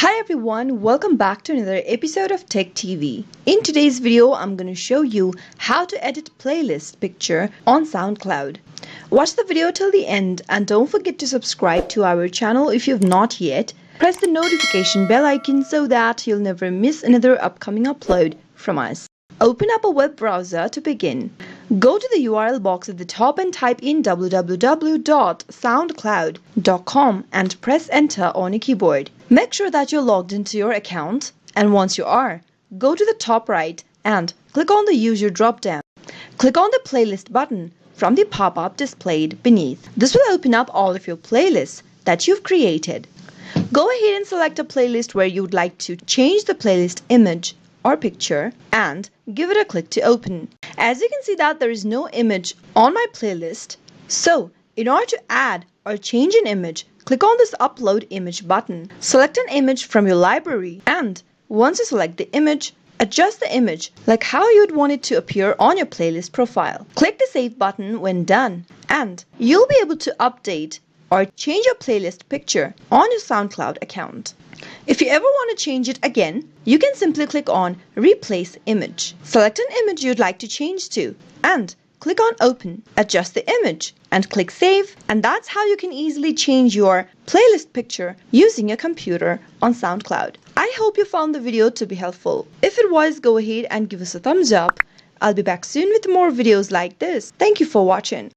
Hi everyone, welcome back to another episode of Tech TV. In today's video, I'm going to show you how to edit playlist picture on SoundCloud. Watch the video till the end and don't forget to subscribe to our channel if you've not yet. Press the notification bell icon so that you'll never miss another upcoming upload from us. Open up a web browser to begin. Go to the URL box at the top and type in www.soundcloud.com and press enter on your keyboard. Make sure that you're logged into your account, and once you are, go to the top right and click on the user drop-down. Click on the playlist button from the pop-up displayed beneath. This will open up all of your playlists that you've created. Go ahead and select a playlist where you would like to change the playlist image or picture and give it a click to open. As you can see that there is no image on my playlist, so in order to add or change an image, click on this upload image button. Select an image from your library, and once you select the image, adjust the image like how you would want it to appear on your playlist profile. Click the save button when done, and you'll be able to update or change your playlist picture on your SoundCloud account. If you ever want to change it again, you can simply click on Replace Image. Select an image you'd like to change to and click on Open. Adjust the image and click Save, and that's how you can easily change your playlist picture using your computer on SoundCloud. I hope you found the video to be helpful. If it was, go ahead and give us a thumbs up. I'll be back soon with more videos like this. Thank you for watching.